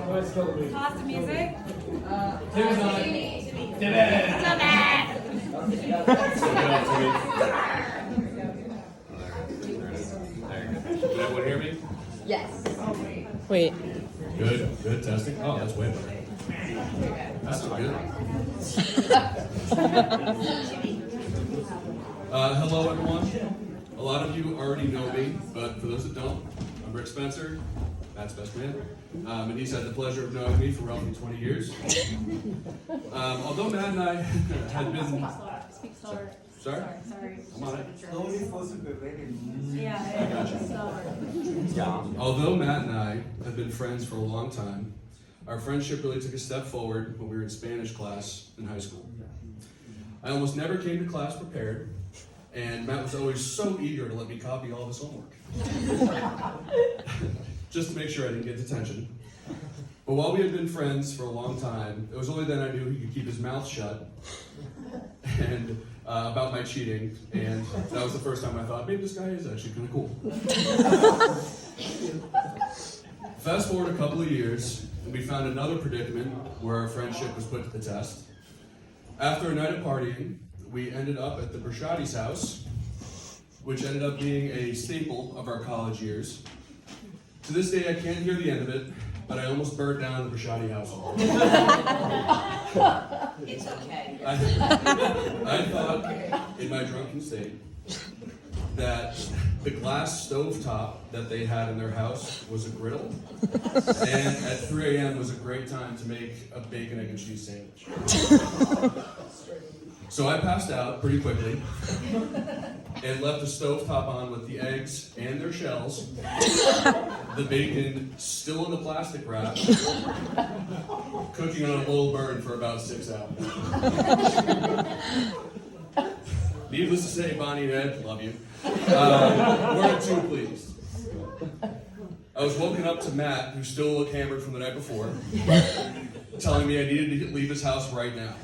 Pause the music. Tim's on. Did everyone hear me? Yes. Wait. Good. Testing. Oh, that's way better. That's good. Hello, everyone. A lot of you already know me, but for those that don't, I'm Rick Spencer, Matt's best man, and he's had the pleasure of knowing me for roughly 20 years. Although Matt and I had been... Speak slower. Sorry? Sorry. I'm on it. Yeah, slower. Although Matt and I have been friends for a long time, our friendship really took a step forward when we were in Spanish class in high school. I almost never came to class prepared, and Matt was always so eager to let me copy all of his homework. Just to make sure I didn't get detention. But while we had been friends for a long time, it was only then I knew he could keep his mouth shut and about my cheating, and that was the first time I thought, maybe this guy is actually kind of cool. Fast forward a couple of years, and we found another predicament where our friendship was put to the test. After a night of partying, we ended up at the Brashadi's house, which ended up being a staple of our college years. To this day, I can't hear the end of it, but I almost burned down the Brashadi household. It's okay. I thought, in my drunken state, that the glass stovetop that they had in their house was a griddle, and at 3 a.m. was a great time to make a bacon, egg, and cheese sandwich. So I passed out pretty quickly and left the stovetop on with the eggs and their shells, the bacon still in the plastic wrap, cooking on a low burn for about 6 hours. Needless to say, Bonnie and Ed, love you, weren't too pleased. I was woken up to Matt, who still looked hammered from the night before, telling me I needed to leave his house right now.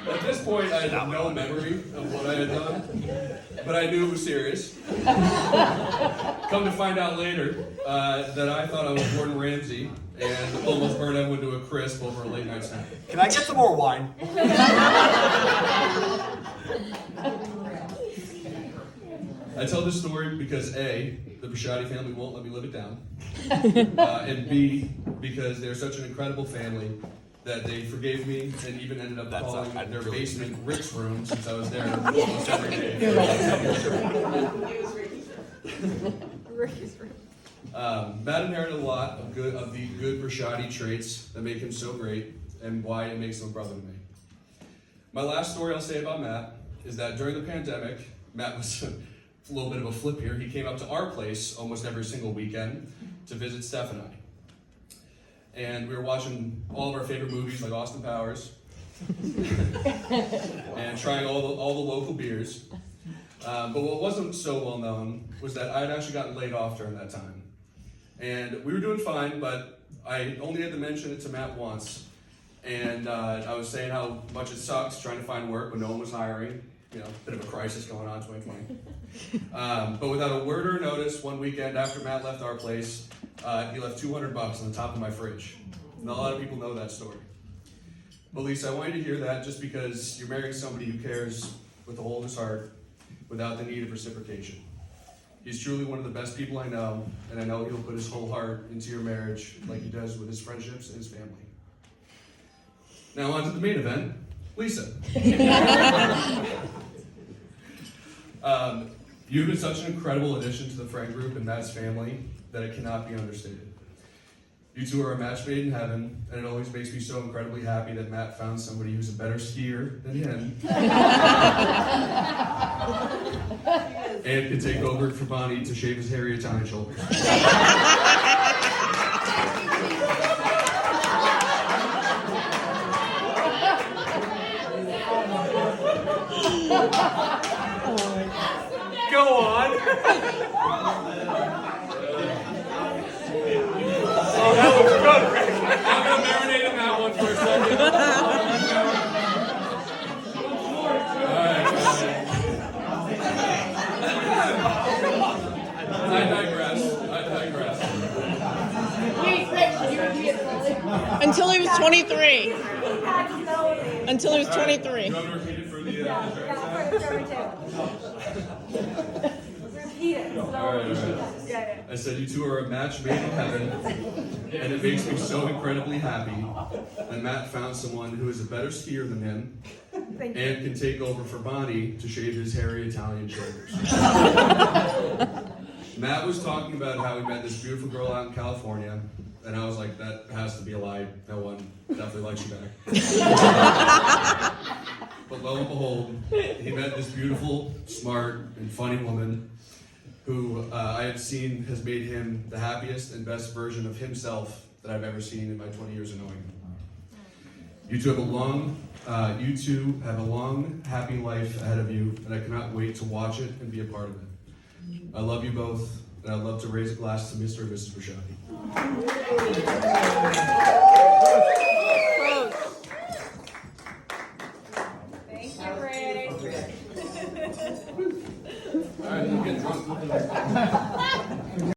At this point, I had no memory of what I had done, but I knew it was serious. Come to find out later that I thought I was Gordon Ramsay and almost burned everyone to a crisp over a late night snack. Can I get some more wine? I tell this story because A, the Brashadi family won't let me live it down, and B, because they're such an incredible family that they forgave me and even ended up calling their basement Rick's room since I was there almost every day. Matt inherited a lot of the good Brashadi traits that make him so great and why it makes him a brother to me. My last story I'll say about Matt is that during the pandemic, Matt was a little bit of a flip here. He came up to our place almost every single weekend to visit Steph and I. And we were watching all of our favorite movies like Austin Powers and trying all the local beers. But what wasn't so well known was that I had actually gotten laid off during that time. And we were doing fine, but I only had to mention it to Matt once. And I was saying how much it sucks trying to find work when no one was hiring. You know, bit of a crisis going on in 2020. But without a word or notice, one weekend after Matt left our place, he left $200 on the top of my fridge. Not a lot of people know that story. But Lisa, I want you to hear that just because you're marrying somebody who cares with the whole of his heart without the need of reciprocation. He's truly one of the best people I know, and I know he'll put his whole heart into your marriage like he does with his friendships and his family. Now on to the main event, Lisa. You've been such an incredible addition to the friend group and Matt's family that it cannot be understated. You two are a match made in heaven, and it always makes me so incredibly happy that Matt found somebody who's a better skier than him and can take over for Bonnie to shave his hairy Italian shoulders. Go on. Oh, that was good, Rick. I'm going to marinate in that one for a second. All right. I digress. Until he was 23. Absolutely. Until he was All right, 23. You want me to repeat it for the Yeah, for repeat it slowly. All right. Yeah, I said, you two are a match made in heaven, and it makes me so incredibly happy that Matt found someone who is a better skier than him Thank you. and can take over for Bonnie to shave his hairy Italian shoulders. Matt was talking about how he met this beautiful girl out in California, and I was like, that has to be a lie. No one definitely likes you back. But lo and behold, he met this beautiful, smart, and funny woman who I have seen has made him the happiest and best version of himself that I've ever seen in my 20 years of knowing him. You two have a long, happy life ahead of you, and I cannot wait to watch it and be a part of it. I love you both, and I'd love to raise a glass to Mr. and Mrs. Brashadi. Thank you, Ray. All right, I'm getting drunk.